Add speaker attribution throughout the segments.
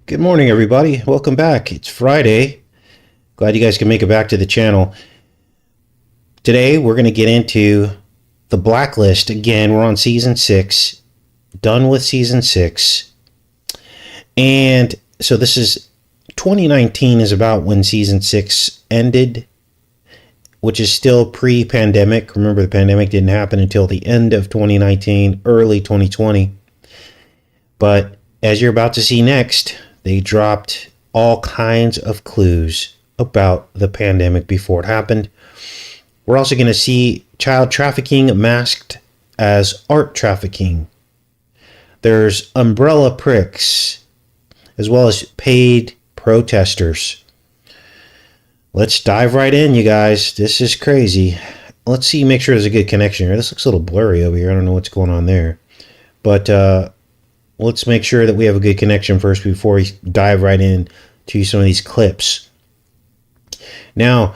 Speaker 1: Good morning, everybody. Welcome back. It's Friday. Glad you guys can make it back to the channel. Today, we're going to get into the Blacklist. Again, we're on Season 6. Done with Season 6. And so this is 2019 is about when Season 6 ended, which is still pre-pandemic. Remember, the pandemic didn't happen until the end of 2019, early 2020. But as you're about to see next, they dropped all kinds of clues about the pandemic before it happened. We're also going to see child trafficking masked as art trafficking. There's umbrella pricks, as well as paid protesters. Let's dive right in, you guys. This is crazy. Let's see, make sure there's a good connection here. This looks a little blurry over here. I don't know what's going on there. But let's make sure that we have a good connection first before we dive right in to some of these clips. Now,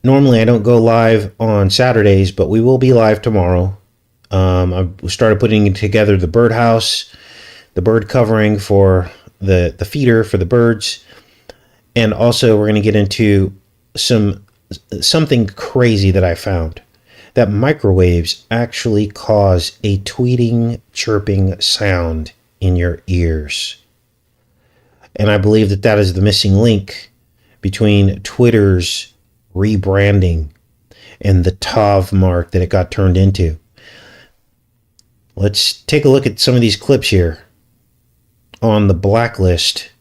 Speaker 1: normally I don't go live on Saturdays, but we will be live tomorrow. I started putting together the birdhouse, the bird covering for the feeder for the birds. And also we're going to get into something crazy that I found. That microwaves actually cause a tweeting, chirping sound in your ears. And I believe that that is the missing link between Twitter's rebranding and the TOV mark that it got turned into. Let's take a look at some of these clips here on the Blacklist.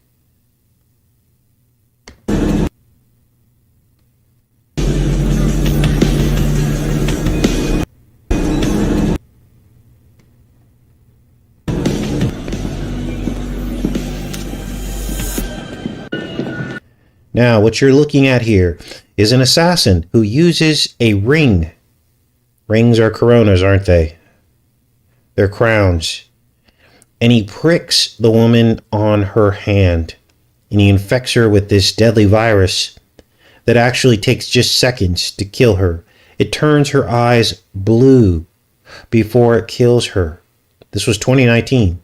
Speaker 1: Now, what you're looking at here is an assassin who uses a ring. Rings are coronas, aren't they? They're crowns. And he pricks the woman on her hand. And he infects her with this deadly virus that actually takes just seconds to kill her. It turns her eyes blue before it kills her. This was 2019.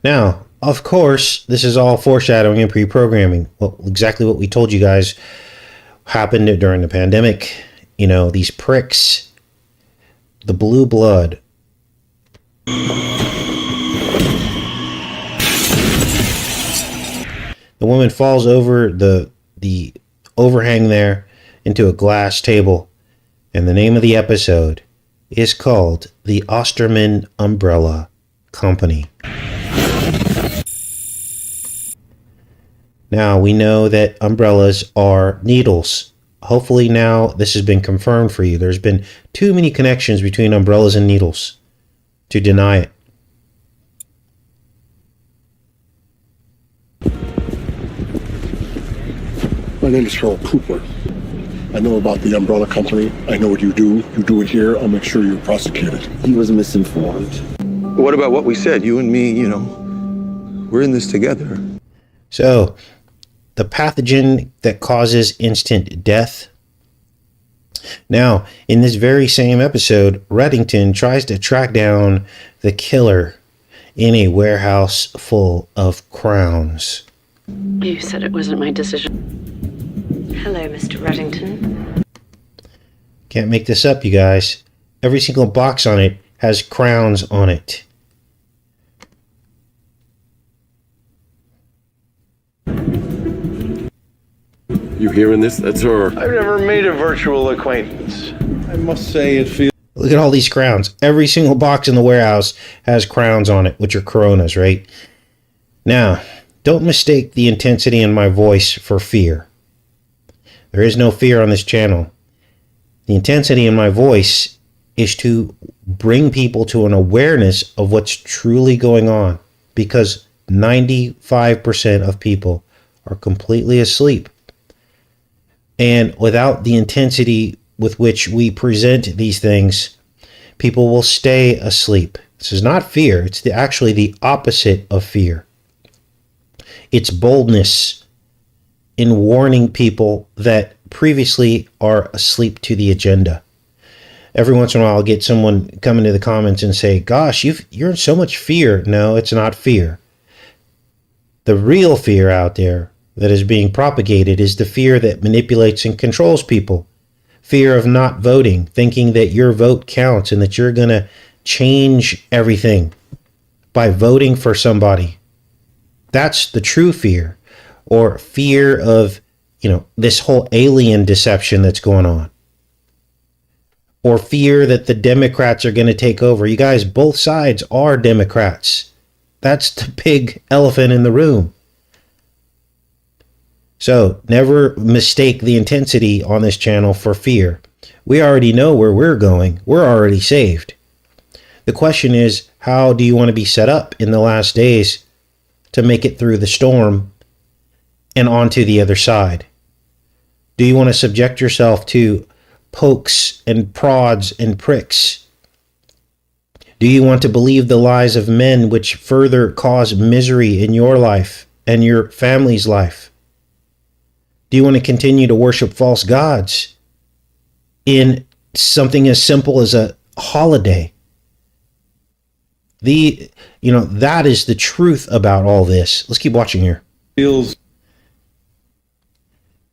Speaker 1: Now, of course, this is all foreshadowing and pre-programming. Well, exactly what we told you guys happened during the pandemic. You know, these pricks, the blue blood. The woman falls over the overhang there into a glass table. And the name of the episode is called The Osterman Umbrella Company. Now, we know that umbrellas are needles. Hopefully now this has been confirmed for you. There's been too many connections between umbrellas and needles to deny it.
Speaker 2: My name is Harold Cooper. I know about the umbrella company. I know what you do. You do it here. I'll make sure you're prosecuted.
Speaker 3: He was misinformed.
Speaker 4: What about what we said? You and me, we're in this together.
Speaker 1: So, the pathogen that causes instant death. Now, in this very same episode, Reddington tries to track down the killer in a warehouse full of crowns.
Speaker 5: You said it wasn't my decision. Hello, Mr. Reddington.
Speaker 1: Can't make this up, you guys. Every single box on it has crowns on it.
Speaker 6: You hearing this? That's her.
Speaker 7: I've never made a virtual acquaintance.
Speaker 6: I must say it feels...
Speaker 1: Look at all these crowns. Every single box in the warehouse has crowns on it, which are coronas, right? Now, don't mistake the intensity in my voice for fear. There is no fear on this channel. The intensity in my voice is to bring people to an awareness of what's truly going on, because 95% of people are completely asleep. And without the intensity with which we present these things, people will stay asleep. This is not fear. It's actually the opposite of fear. It's boldness in warning people that previously are asleep to the agenda. Every once in a while I'll get someone come into the comments and say, gosh, you're in so much fear. No, it's not fear. The real fear out there that is being propagated is the fear that manipulates and controls people. Fear of not voting, thinking that your vote counts and that you're going to change everything by voting for somebody. That's the true fear. Or fear of, this whole alien deception that's going on. Or fear that the Democrats are going to take over. You guys, both sides are Democrats. That's the big elephant in the room. So never mistake the intensity on this channel for fear. We already know where we're going. We're already saved. The question is, how do you want to be set up in the last days to make it through the storm and onto the other side? Do you want to subject yourself to pokes and prods and pricks? Do you want to believe the lies of men which further cause misery in your life and your family's life? Do you want to continue to worship false gods in something as simple as a holiday? That is the truth about all this. Let's keep watching here.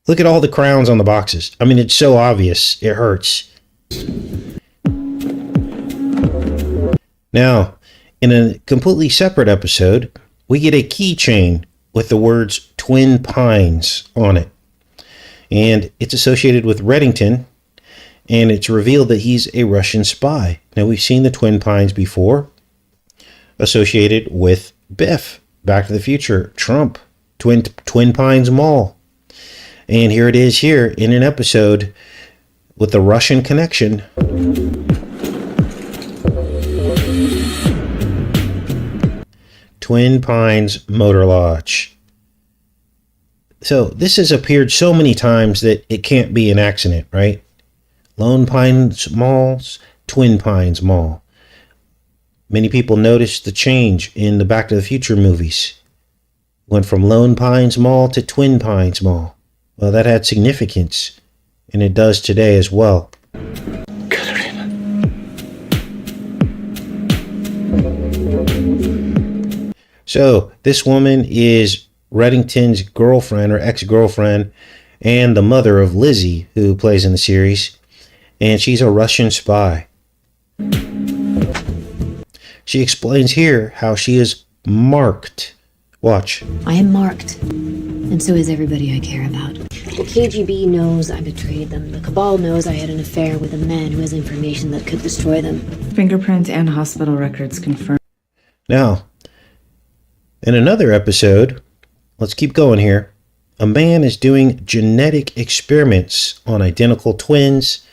Speaker 1: Look at all the crowns on the boxes. I mean, it's so obvious. It hurts. Now, in a completely separate episode, we get a keychain with the words Twin Pines on it. And it's associated with Reddington, and it's revealed that he's a Russian spy. Now, we've seen the Twin Pines before, associated with Biff, Back to the Future, Trump, Twin Pines Mall. And here it is here in an episode with the Russian connection. Twin Pines Motor Lodge. So this has appeared so many times that it can't be an accident, right? Lone Pines Malls, Twin Pines Mall. Many people noticed the change in the Back to the Future movies. Went from Lone Pines Mall to Twin Pines Mall. Well, that had significance, and it does today as well. So this woman is Reddington's girlfriend or ex-girlfriend and the mother of Lizzie, who plays in the series, and she's a Russian spy. She explains here how she is marked. Watch.
Speaker 3: I am marked, and so is everybody I care about. The KGB knows I betrayed them. The Cabal knows I had an affair with a man who has information that could destroy them.
Speaker 8: Fingerprints and hospital records confirm.
Speaker 1: Now, in another episode, let's keep going here. A man is doing genetic experiments on identical twins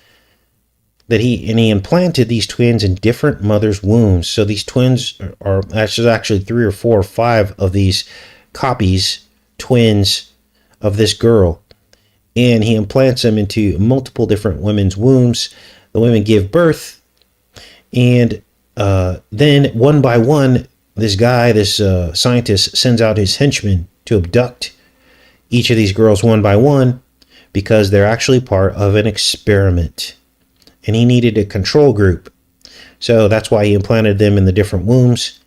Speaker 1: he implanted these twins in different mothers' wombs. So these twins are actually 3 or 4 or 5 of these copies, twins of this girl. And he implants them into multiple different women's wombs. The women give birth. And then one by one, this scientist sends out his henchmen to abduct each of these girls one by one because they're actually part of an experiment. And he needed a control group. So that's why he implanted them in the different wombs.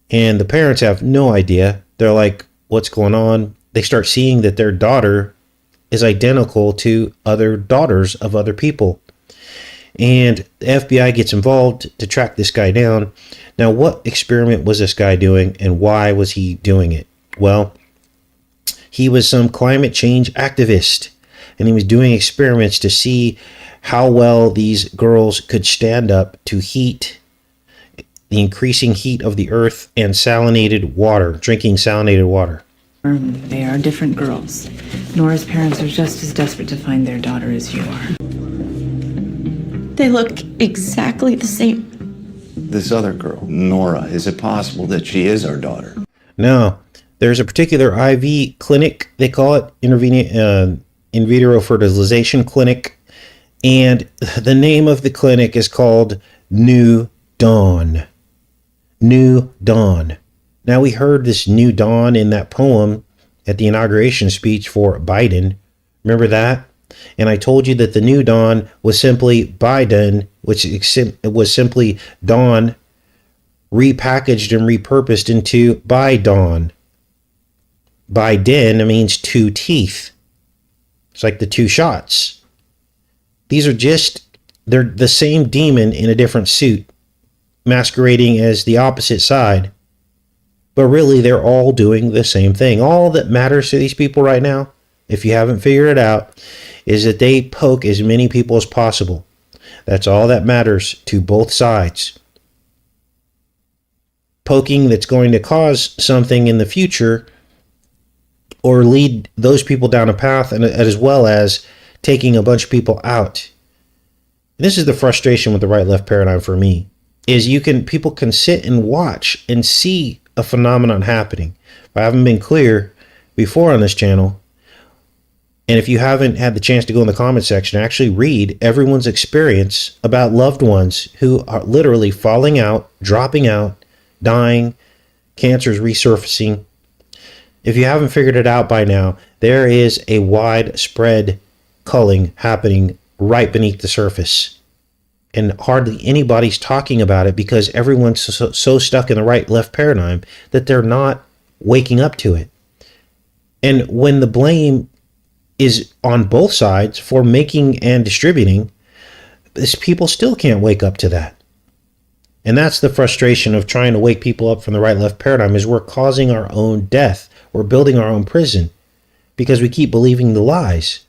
Speaker 1: And the parents have no idea. They're like, what's going on? They start seeing that their daughter is identical to other daughters of other people. And the FBI gets involved to track this guy down. Now, what experiment was this guy doing and why was he doing it? Well, he was some climate change activist. And he was doing experiments to see how well these girls could stand up to heat, the increasing heat of the earth, and salinated water, drinking salinated water.
Speaker 8: They are different girls. Nora's parents are just as desperate to find their daughter as you are.
Speaker 9: They look exactly the same.
Speaker 10: This other girl, Nora, is it possible that she is our daughter?
Speaker 1: Now, there's a particular IV clinic, they call it, in vitro fertilization clinic. And the name of the clinic is called New Dawn. New Dawn. Now, we heard this New Dawn in that poem at the inauguration speech for Biden. Remember that? And I told you that the New Dawn was simply Biden which was simply Dawn repackaged and repurposed into by Dawn. By Den means two teeth. It's like the two shots. These are they're the same demon in a different suit, masquerading as the opposite side. But really, they're all doing the same thing. All that matters to these people right now, if you haven't figured it out, is that they poke as many people as possible. That's all that matters to both sides. Poking that's going to cause something in the future or lead those people down a path, and as well as taking a bunch of people out. This is the frustration with the right-left paradigm for me, is people can sit and watch and see a phenomenon happening. If I haven't been clear before on this channel, and if you haven't had the chance to go in the comment section, actually read everyone's experience about loved ones who are literally falling out, dropping out, dying, cancers resurfacing. If you haven't figured it out by now, there is a widespread culling happening right beneath the surface. And hardly anybody's talking about it because everyone's so stuck in the right-left paradigm that they're not waking up to it. And when the blame is on both sides for making and distributing, people still can't wake up to that. And that's the frustration of trying to wake people up from the right-left paradigm, is we're causing our own death. We're building our own prison because we keep believing the lies.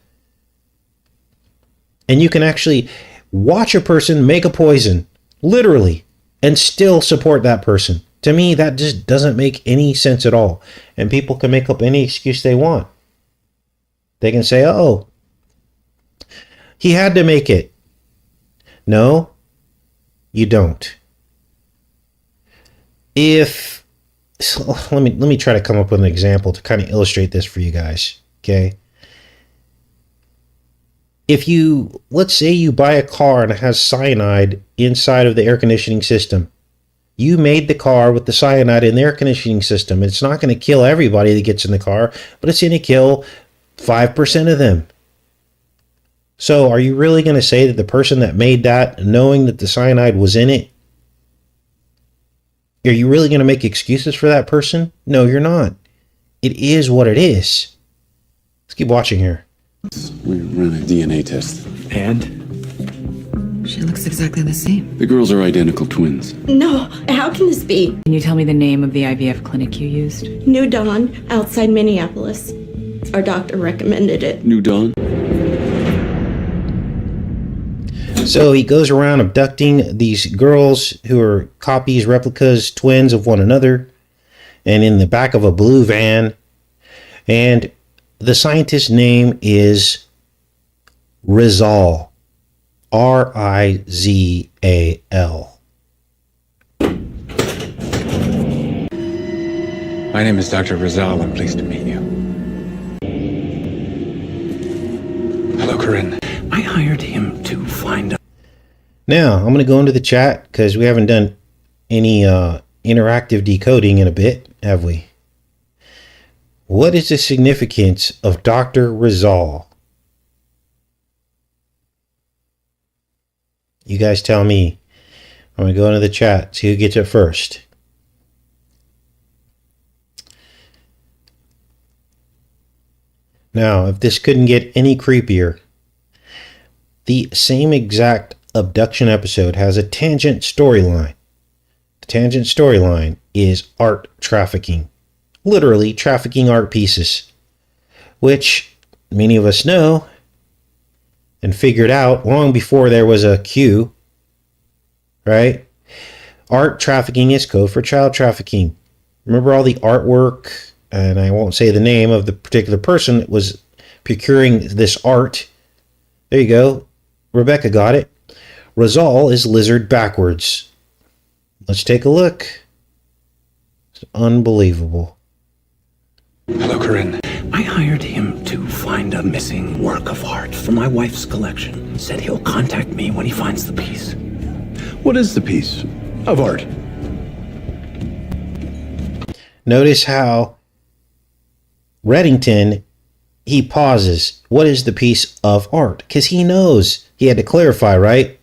Speaker 1: And you can actually watch a person make a poison, literally, and still support that person. To me, that just doesn't make any sense at all. And people can make up any excuse they want. They can say, oh, he had to make it. No, you don't. Let me try to come up with an example to kind of illustrate this for you guys, okay? Let's say you buy a car and it has cyanide inside of the air conditioning system. You made the car with the cyanide in the air conditioning system. It's not going to kill everybody that gets in the car, but it's going to kill 5% of them. So are you really going to say that the person that made that, knowing that the cyanide was in it, are you really going to make excuses for that person? No, you're not. It is what it is. Let's keep watching here.
Speaker 6: We ran a DNA test.
Speaker 8: And? She looks exactly the same.
Speaker 6: The girls are identical twins.
Speaker 9: No, how can this be?
Speaker 8: Can you tell me the name of the IVF clinic you used?
Speaker 9: New Dawn, outside Minneapolis. Our doctor recommended it.
Speaker 6: New Dawn?
Speaker 1: So he goes around abducting these girls who are copies, replicas, twins of one another, and in the back of a blue van. And the scientist's name is Rizal. R-I-Z-A-L.
Speaker 11: My name is Dr. Rizal. I'm pleased to meet you. Hello, Corinne. I hired him to find...
Speaker 1: Now, I'm going to go into the chat because we haven't done any interactive decoding in a bit, have we? What is the significance of Dr. Rizal? You guys tell me. I'm going to go into the chat, see who gets it first. Now, if this couldn't get any creepier, the same exact abduction episode has a tangent storyline. The tangent storyline is art trafficking. Literally trafficking art pieces, which many of us know and figured out long before there was a Q, right? Art trafficking is code for child trafficking. Remember all the artwork, and I won't say the name of the particular person that was procuring this art. There you go. Rebecca got it. Rizal is lizard backwards. Let's take a look. It's unbelievable.
Speaker 11: Hello, Corinne. I hired him to find a missing work of art for my wife's collection. Said he'll contact me when he finds the piece.
Speaker 6: What is the piece of art?
Speaker 1: Notice how Reddington, he pauses. What is the piece of art? Because he knows he had to clarify, right?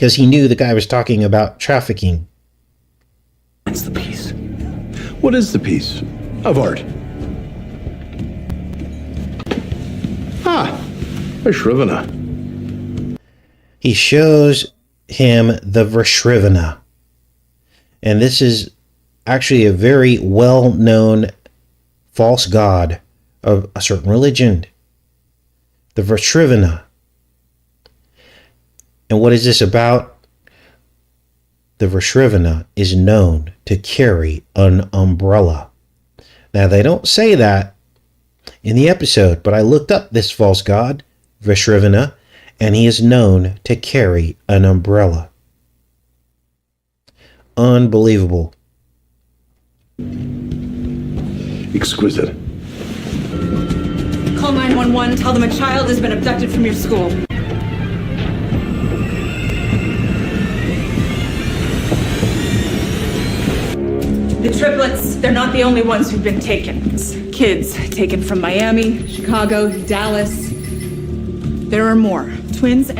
Speaker 1: because he knew the guy was talking about trafficking.
Speaker 11: That's the piece.
Speaker 6: What is the piece of art? Ah, a Shrivana.
Speaker 1: He shows him the Vrashrivana. And this is actually a very well-known false god of a certain religion. The Vrashrivana. And what is this about? The Vrashrivana is known to carry an umbrella. Now, they don't say that in the episode, but I looked up this false god, Vrashrivana, and he is known to carry an umbrella. Unbelievable.
Speaker 6: Exquisite.
Speaker 8: Call 911, tell them a child has been abducted from your school. The triplets, they're not the only ones who've been taken. Kids taken from Miami, Chicago, Dallas. There are more. Twins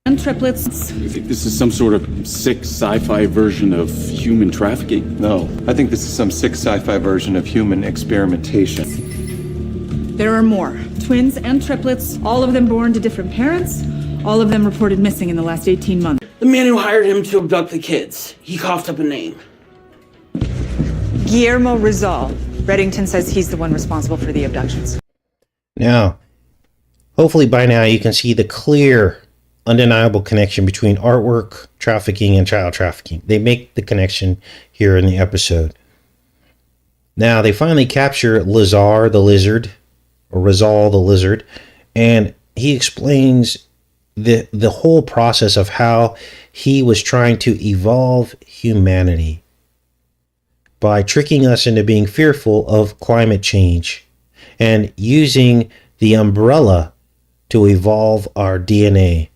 Speaker 8: and triplets.
Speaker 6: You think this is some sort of sick sci-fi version of human trafficking?
Speaker 7: No, I think this is some sick sci-fi version of human experimentation.
Speaker 8: There are more. Twins and triplets, all of them born to different parents, all of them reported missing in the last 18 months.
Speaker 12: The man who hired him to abduct the kids, he coughed up a name.
Speaker 8: Guillermo Rizal. Reddington says he's the one responsible for the abductions.
Speaker 1: Now, hopefully by now you can see the clear, undeniable connection between artwork, trafficking, and child trafficking. They make the connection here in the episode. Now, they finally capture Lazar the lizard, or Rizal the lizard, and he explains the whole process of how he was trying to evolve humanity by tricking us into being fearful of climate change and using the umbrella to evolve our DNA,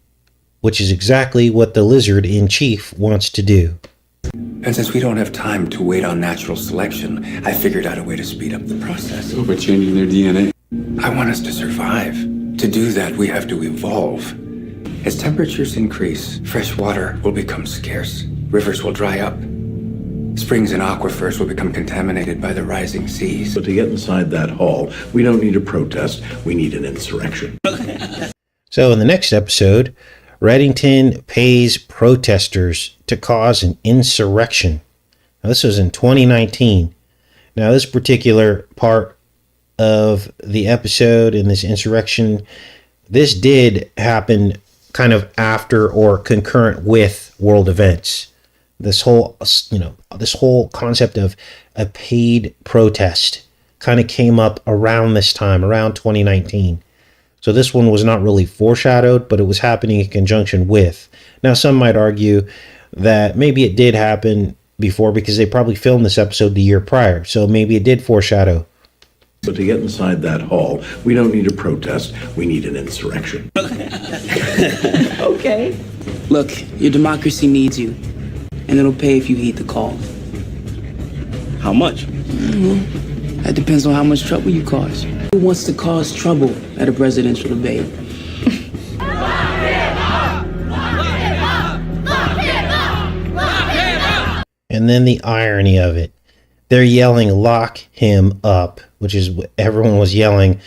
Speaker 1: which is exactly what the lizard in chief wants to do.
Speaker 11: And since we don't have time to wait on natural selection, I figured out a way to speed up the process.
Speaker 6: Oh, by changing their DNA?
Speaker 11: I want us to survive. To do that, we have to evolve. As temperatures increase, fresh water will become scarce. Rivers will dry up. Springs and aquifers will become contaminated by the rising seas.
Speaker 6: But to get inside that hall, we don't need a protest, we need an insurrection.
Speaker 1: So in the next episode, Reddington pays protesters to cause an insurrection. Now, this was in 2019. Now, this particular part of the episode in this insurrection, this did happen kind of after or concurrent with world events. This whole concept of a paid protest kind of came up around this time, around 2019. So this one was not really foreshadowed, but it was happening in conjunction with. Now, some might argue that maybe it did happen before because they probably filmed this episode the year prior. So maybe it did foreshadow.
Speaker 6: But to get inside that hall, we don't need a protest, we need an insurrection.
Speaker 12: Okay. Look, your democracy needs you. And it'll pay if you heed the call. How much? That depends on how much trouble you cause. Who wants to cause trouble at a presidential debate?
Speaker 1: And then the irony of it. They're yelling, "Lock him up," which is what everyone was yelling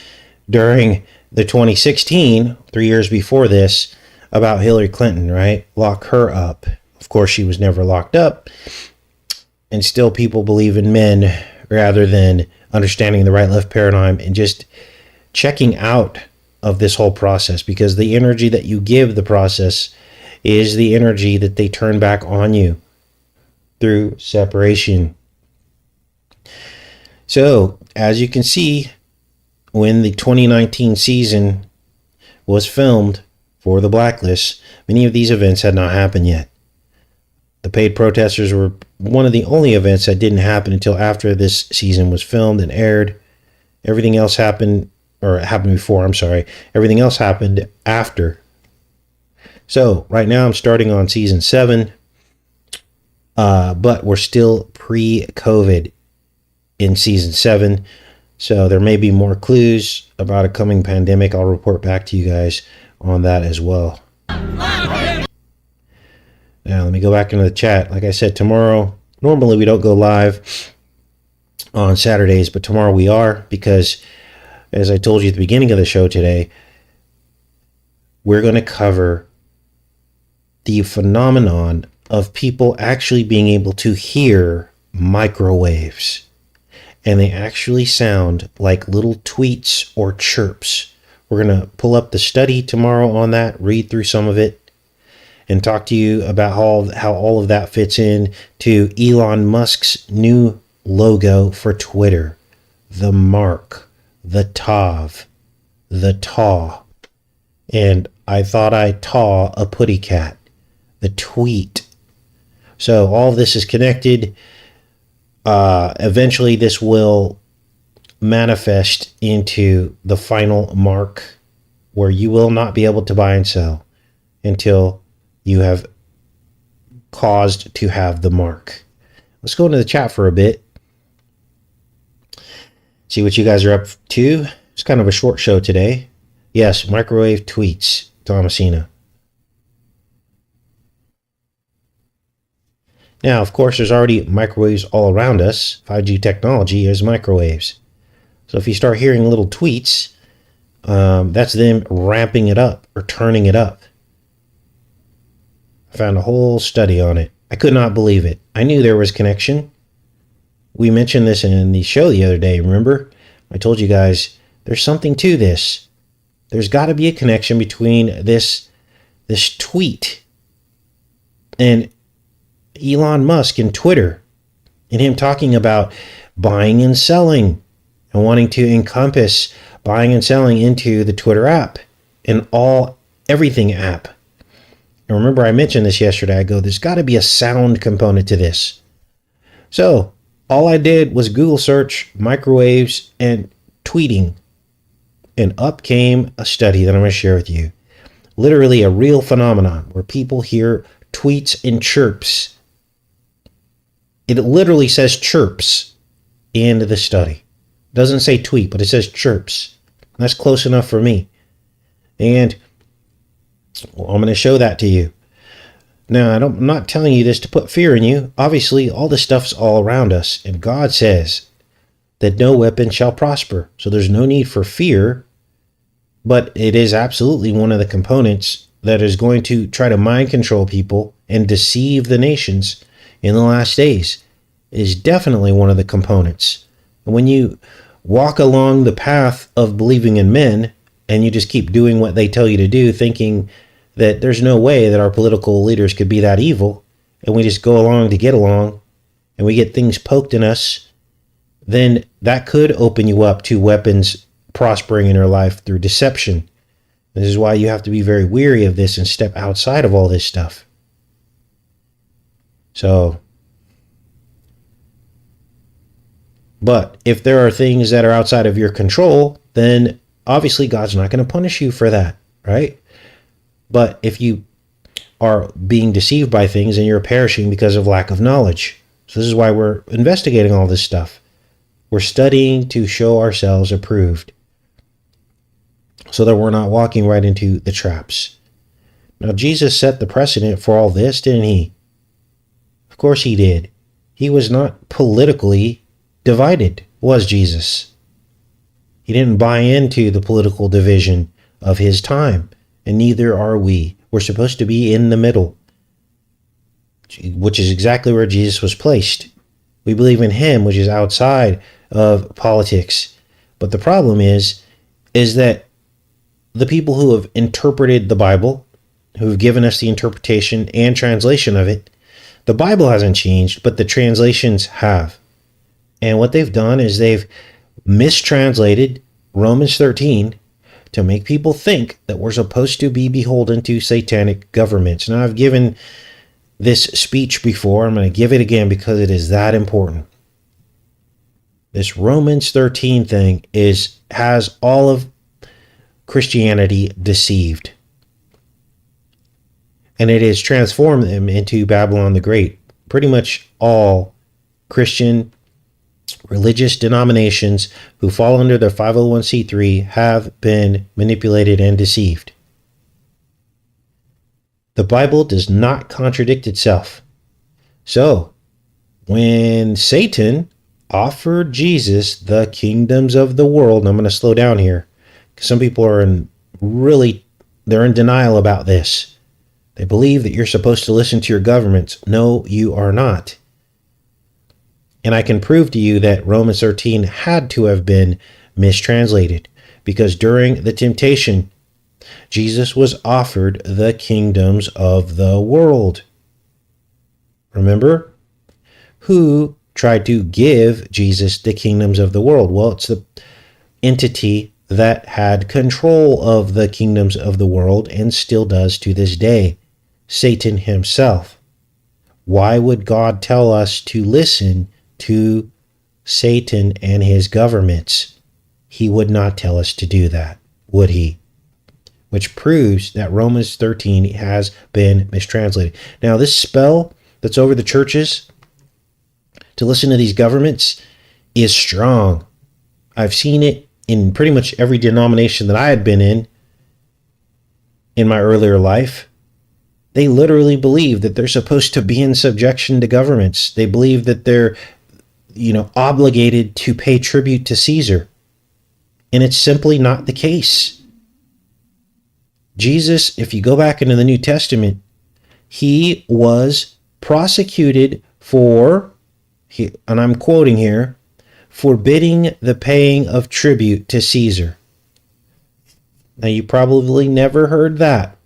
Speaker 1: during the 2016, 3 years before this, about Hillary Clinton, right? Lock her up. Of course, she was never locked up. And still people believe in men rather than understanding the right-left paradigm and just checking out of this whole process, because the energy that you give the process is the energy that they turn back on you through separation. So, as you can see, when the 2019 season was filmed for the Blacklist, many of these events had not happened yet. The paid protesters were one of the only events that didn't happen until after this season was filmed and aired. Everything else happened, or happened before, I'm sorry. Everything else happened after. So, right now I'm starting on season 7, but we're still pre-COVID in season 7. So there may be more clues about a coming pandemic. I'll report back to you guys on that as well. Now, let me go back into the chat. Like I said, tomorrow, normally we don't go live on Saturdays, but tomorrow we are, because as I told you at the beginning of the show today, we're going to cover the phenomenon of people actually being able to hear microwaves. And they actually sound like little tweets or chirps. We're going to pull up the study tomorrow on that, read through some of it, and talk to you about how all of that fits in to Elon Musk's new logo for Twitter. The mark, the tav, the taw. And I thought I taw a putty cat. The tweet. So all of this is connected. Eventually this will manifest into the final mark where you will not be able to buy and sell until you have caused to have the mark. Let's go into the chat for a bit. See what you guys are up to. It's kind of a short show today. Yes, microwave tweets, Thomasina. Now, of course, there's already microwaves all around us. 5G technology is microwaves. So if you start hearing little tweets, that's them ramping it up or turning it up. I found a whole study on it. I could not believe it. I knew there was connection. We mentioned this in the show the other day, remember? I told you guys, there's something to this. There's got to be a connection between this tweet and Elon Musk and Twitter, and him talking about buying and selling and wanting to encompass buying and selling into the Twitter app and everything app. And remember, I mentioned this yesterday. I go, there's got to be a sound component to this. So all I did was Google search microwaves and tweeting, and up came a study that I'm going to share with you. Literally a real phenomenon where people hear tweets and chirps. It literally says chirps in the study. It doesn't say tweet, but it says chirps. That's close enough for me. And I'm going to show that to you. Now, I'm not telling you this to put fear in you. Obviously, all this stuff's all around us. And God says that no weapon shall prosper. So there's no need for fear. But it is absolutely one of the components that is going to try to mind control people and deceive the nations in the last days. It is definitely one of the components. And when you walk along the path of believing in men and you just keep doing what they tell you to do, thinking that there's no way that our political leaders could be that evil, and we just go along to get along and we get things poked in us, then that could open you up to weapons prospering in your life through deception. This is why you have to be very wary of this and step outside of all this stuff. So, but if there are things that are outside of your control, then obviously God's not going to punish you for that, right? But if you are being deceived by things and you're perishing because of lack of knowledge. So this is why we're investigating all this stuff. We're studying to show ourselves approved so that we're not walking right into the traps. Now, Jesus set the precedent for all this, didn't he? Of course he did. He was not politically divided, was Jesus? He didn't buy into the political division of his time, and neither are we. We're supposed to be in the middle, which is exactly where Jesus was placed. We believe in him, which is outside of politics. But the problem is that the people who have interpreted the Bible, who have given us the interpretation and translation of it, the Bible hasn't changed, but the translations have. And what they've done is they've mistranslated Romans 13 to make people think that we're supposed to be beholden to satanic governments. Now, I've given this speech before. I'm going to give it again because it is that important. This Romans 13 thing has all of Christianity deceived. And it has transformed them into Babylon the Great. Pretty much all Christian religious denominations who fall under the 501c3 have been manipulated and deceived. The Bible does not contradict itself. So, when Satan offered Jesus the kingdoms of the world, and I'm going to slow down here, because some people are they're in denial about this. They believe that you're supposed to listen to your governments. No, you are not. And I can prove to you that Romans 13 had to have been mistranslated, because during the temptation, Jesus was offered the kingdoms of the world. Remember? Who tried to give Jesus the kingdoms of the world? Well, it's the entity that had control of the kingdoms of the world and still does to this day. Satan himself. Why would God tell us to listen to Satan and his governments? He would not tell us to do that, would he? Which proves that Romans 13 has been mistranslated. Now, this spell that's over the churches to listen to these governments is strong. I've seen it in pretty much every denomination that I had been in my earlier life. They literally believe that they're supposed to be in subjection to governments. They believe that they're, obligated to pay tribute to Caesar. And it's simply not the case. Jesus, if you go back into the New Testament, he was prosecuted for, and I'm quoting here, forbidding the paying of tribute to Caesar. Now, you probably never heard that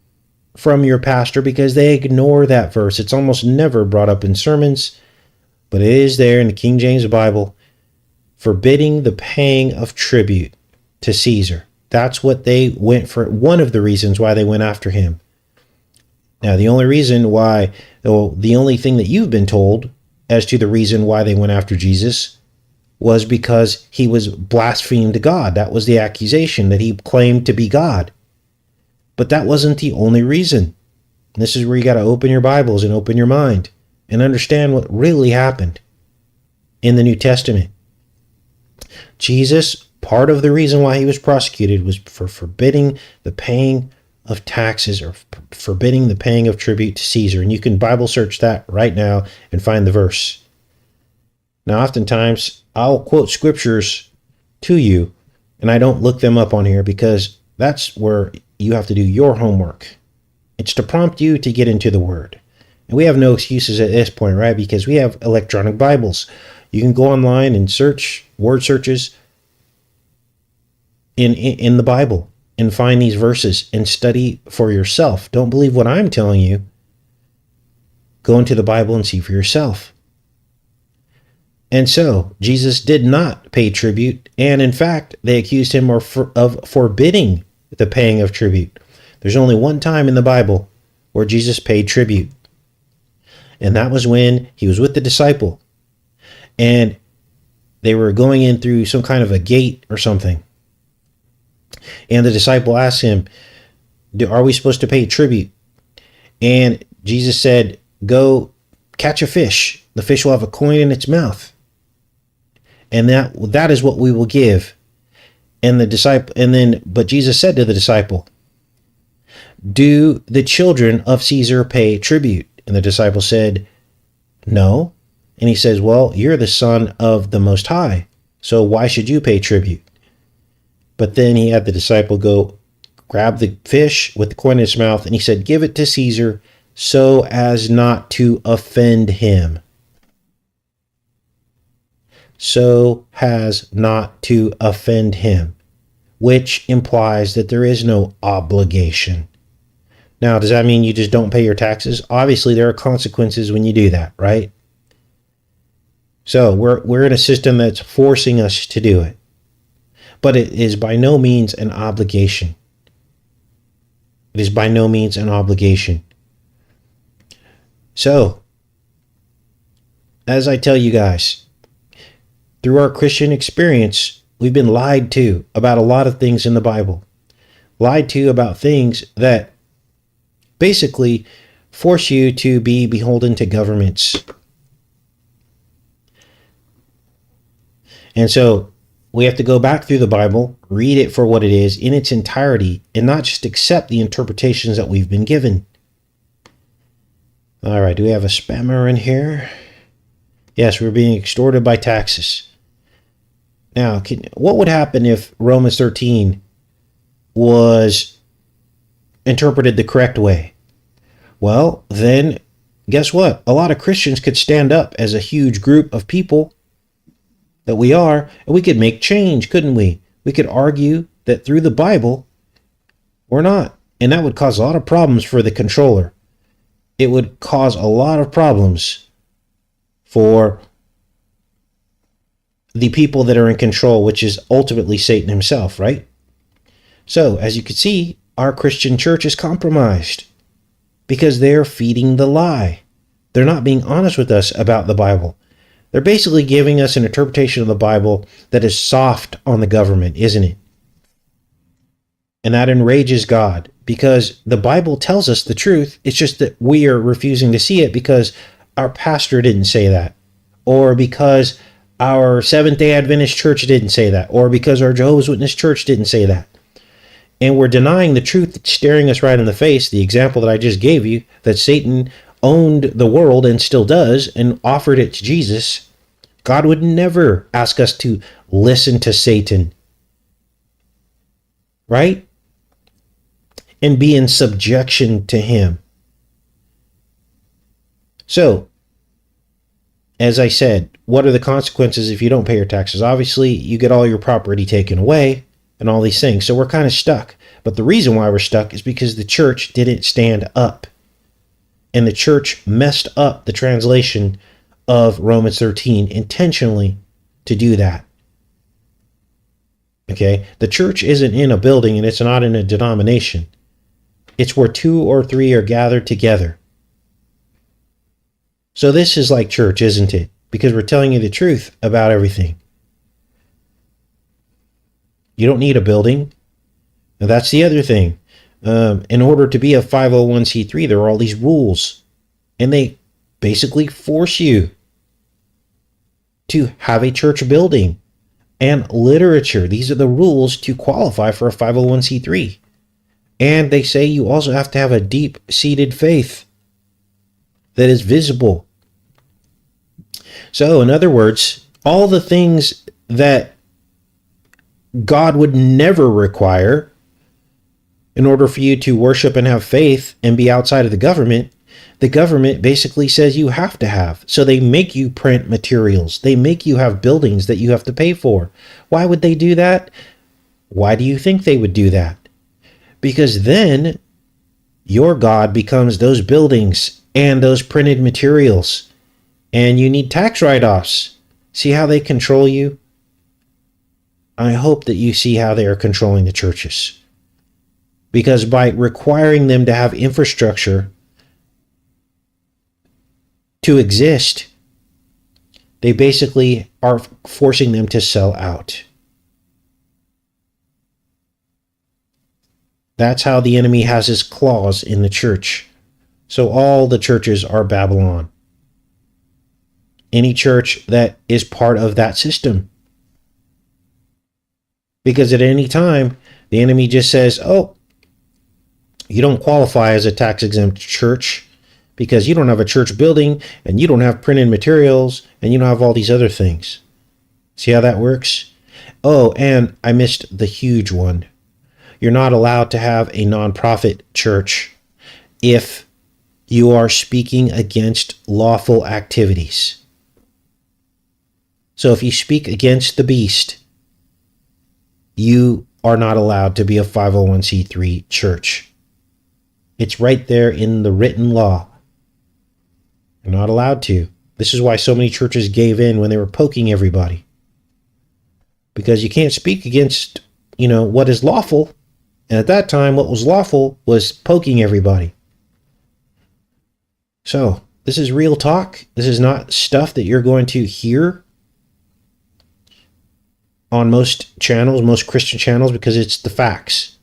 Speaker 1: from your pastor because they ignore that verse. It's almost never brought up in sermons, but it is there in the King James Bible, forbidding the paying of tribute to Caesar. That's what they went for, one of the reasons why they went after him. Now, the only thing that you've been told as to the reason why they went after Jesus was because he was blasphemed God. That was the accusation, that he claimed to be God. But that wasn't the only reason. This is where you got to open your Bibles and open your mind and understand what really happened in the New Testament. Jesus, part of the reason why he was prosecuted was for forbidding the paying of taxes, or forbidding the paying of tribute to Caesar. And you can Bible search that right now and find the verse. Now, oftentimes I'll quote scriptures to you, and I don't look them up on here because that's where you have to do your homework. It's to prompt you to get into the Word. And we have no excuses at this point, right? Because we have electronic Bibles. You can go online and search word searches in the Bible and find these verses and study for yourself. Don't believe what I'm telling you. Go into the Bible and see for yourself. And so, Jesus did not pay tribute, and in fact, they accused him of forbidding the paying of tribute. There's only one time in the Bible where Jesus paid tribute, and that was when he was with the disciple, and they were going in through some kind of a gate or something. And the disciple asked him, are we supposed to pay tribute? And Jesus said, go catch a fish. The fish will have a coin in its mouth. And that is what we will give. And but Jesus said to the disciple, do the children of Caesar pay tribute? And the disciple said, no. And he says, well, you're the son of the Most High, so why should you pay tribute? But then he had the disciple go grab the fish with the coin in his mouth, and he said, give it to Caesar so as not to offend him. So as not to offend him, which implies that there is no obligation. Now, does that mean you just don't pay your taxes? Obviously, there are consequences when you do that, right? So we're in a system that's forcing us to do it. But it is by no means an obligation. It is by no means an obligation. So, as I tell you guys, through our Christian experience, we've been lied to about a lot of things in the Bible. Lied to about things that basically force you to be beholden to governments. And so we have to go back through the Bible, read it for what it is in its entirety, and not just accept the interpretations that we've been given. All right, do we have a spammer in here? Yes, we're being extorted by taxes. Now, what would happen if Romans 13 was interpreted the correct way? Well, then, guess what? A lot of Christians could stand up as a huge group of people that we are, and we could make change, couldn't we? We could argue that through the Bible, we're not. And that would cause a lot of problems for the controller. It would cause a lot of problems for the people that are in control, which is ultimately Satan himself, right? So, as you can see, our Christian church is compromised because they're feeding the lie. They're not being honest with us about the Bible. They're basically giving us an interpretation of the Bible that is soft on the government, isn't it? And that enrages God because the Bible tells us the truth. It's just that we are refusing to see it because our pastor didn't say that, or because our Seventh-day Adventist church didn't say that, or because our Jehovah's Witness church didn't say that. And we're denying the truth that's staring us right in the face, the example that I just gave you, that Satan owned the world and still does and offered it to Jesus. God would never ask us to listen to Satan, right? And be in subjection to him. So, as I said, what are the consequences if you don't pay your taxes? Obviously, you get all your property taken away and all these things. So we're kind of stuck. But the reason why we're stuck is because the church didn't stand up. And the church messed up the translation of Romans 13 intentionally to do that. Okay? The church isn't in a building and it's not in a denomination. It's where 2 or 3 are gathered together. So this is like church, isn't it? Because we're telling you the truth about everything. You don't need a building. Now that's the other thing. In order to be a 501c3, there are all these rules. And they basically force you to have a church building and literature. These are the rules to qualify for a 501c3. And they say you also have to have a deep-seated faith that is visible. So, in other words, all the things that God would never require in order for you to worship and have faith and be outside of the government basically says you have to have. So they make you print materials. They make you have buildings that you have to pay for. Why would they do that? Why do you think they would do that? Because then your God becomes those buildings and those printed materials. And you need tax write-offs. See how they control you? I hope that you see how they are controlling the churches. Because by requiring them to have infrastructure to exist, they basically are forcing them to sell out. That's how the enemy has his claws in the church. So all the churches are Babylon. Any church that is part of that system. Because at any time, the enemy just says, oh, you don't qualify as a tax-exempt church because you don't have a church building and you don't have printed materials and you don't have all these other things. See how that works? Oh, and I missed the huge one. You're not allowed to have a nonprofit church if you are speaking against lawful activities. So if you speak against the beast, you are not allowed to be a 501c3 church. It's right there in the written law. You're not allowed to. This is why so many churches gave in when they were poking everybody. Because you can't speak against, what is lawful. And at that time, what was lawful was poking everybody. So, this is real talk. This is not stuff that you're going to hear on most channels, most Christian channels, because it's the facts.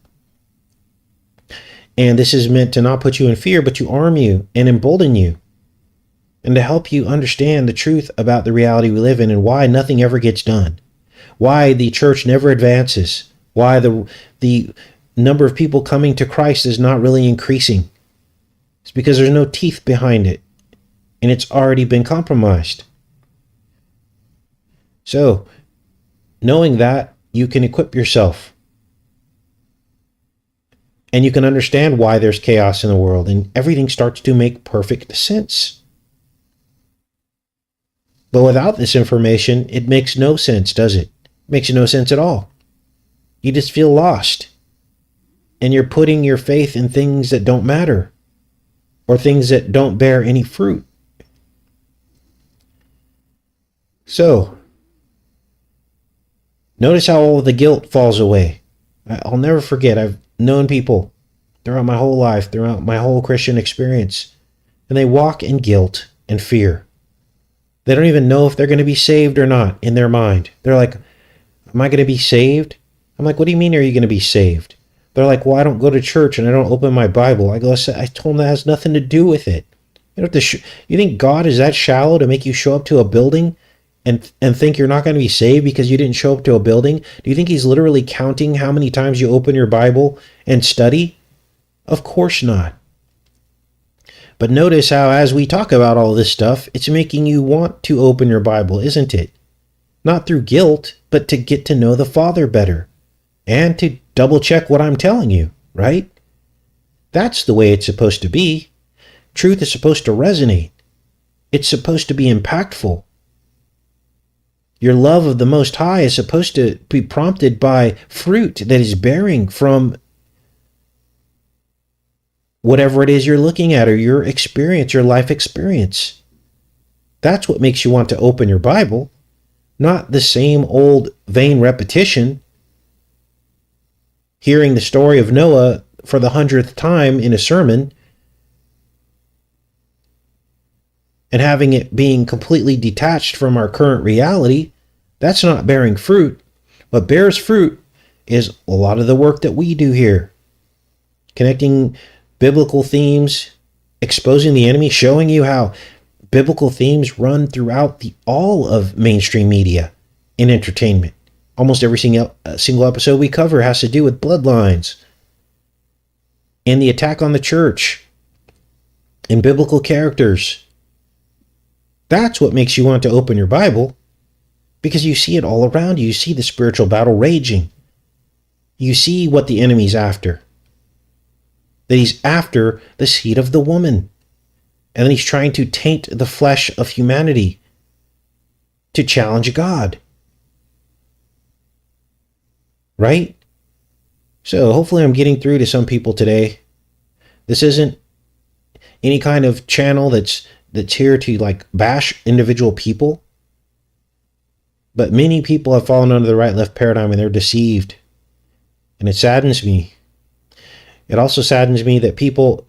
Speaker 1: And this is meant to not put you in fear, but to arm you and embolden you. And to help you understand the truth about the reality we live in and why nothing ever gets done. Why the church never advances. Why the number of people coming to Christ is not really increasing. It's because there's no teeth behind it. and it's already been compromised. So, knowing that, you can equip yourself. And you can understand why there's chaos in the world, and everything starts to make perfect sense. But without this information, it makes no sense, does it? It makes no sense at all. You just feel lost. And you're putting your faith in things that don't matter, or things that don't bear any fruit. So, notice how all the guilt falls away. I'll never forget, I've known people throughout my whole life, throughout my whole Christian experience, and they walk in guilt and fear. They don't even know if they're going to be saved or not in their mind. They're like, am I going to be saved? I'm like, what do you mean are you going to be saved? They're like, well, I don't go to church and I don't open my Bible. I told them that has nothing to do with it. You don't have to you think God is that shallow to make you show up to a building and think you're not going to be saved because you didn't show up to a building? Do you think he's literally counting how many times you open your Bible and study? Of course not. But notice how as we talk about all this stuff, it's making you want to open your Bible, isn't it? Not through guilt, but to get to know the Father better and to double check what I'm telling you, right? That's the way it's supposed to be. Truth is supposed to resonate. It's supposed to be impactful. Your love of the Most High is supposed to be prompted by fruit that is bearing from whatever it is you're looking at, or your experience, your life experience. That's what makes you want to open your Bible, not the same old vain repetition. Hearing the story of Noah for the 100th time in a sermon and having it being completely detached from our current reality. That's not bearing fruit. What bears fruit is a lot of the work that we do here. Connecting biblical themes, exposing the enemy, showing you how biblical themes run throughout all of mainstream media and entertainment. Almost every single episode we cover has to do with bloodlines and the attack on the church and biblical characters. That's what makes you want to open your Bible, because you see it all around you. You see the spiritual battle raging. You see what the enemy's after. That he's after the seed of the woman. And then he's trying to taint the flesh of humanity to challenge God. Right? So hopefully I'm getting through to some people today. This isn't any kind of channel that's here to like bash individual people. But many people have fallen under the right-left paradigm and they're deceived. And it saddens me. It also saddens me that people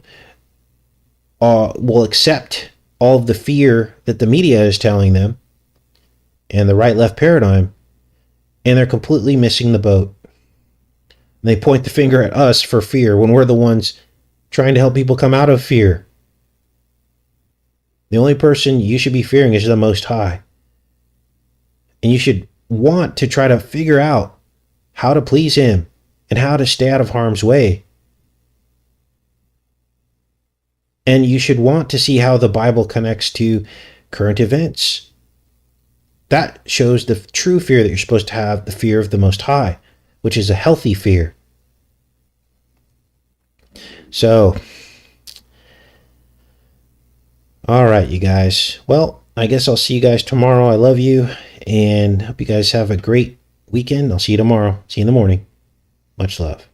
Speaker 1: will accept all of the fear that the media is telling them and the right-left paradigm, and they're completely missing the boat. And they point the finger at us for fear when we're the ones trying to help people come out of fear. The only person you should be fearing is the Most High. And you should want to try to figure out how to please him and how to stay out of harm's way. And you should want to see how the Bible connects to current events. That shows the true fear that you're supposed to have, the fear of the Most High, which is a healthy fear. So, all right, you guys. Well, I guess I'll see you guys tomorrow. I love you, and hope you guys have a great weekend. I'll see you tomorrow. See you in the morning. Much love.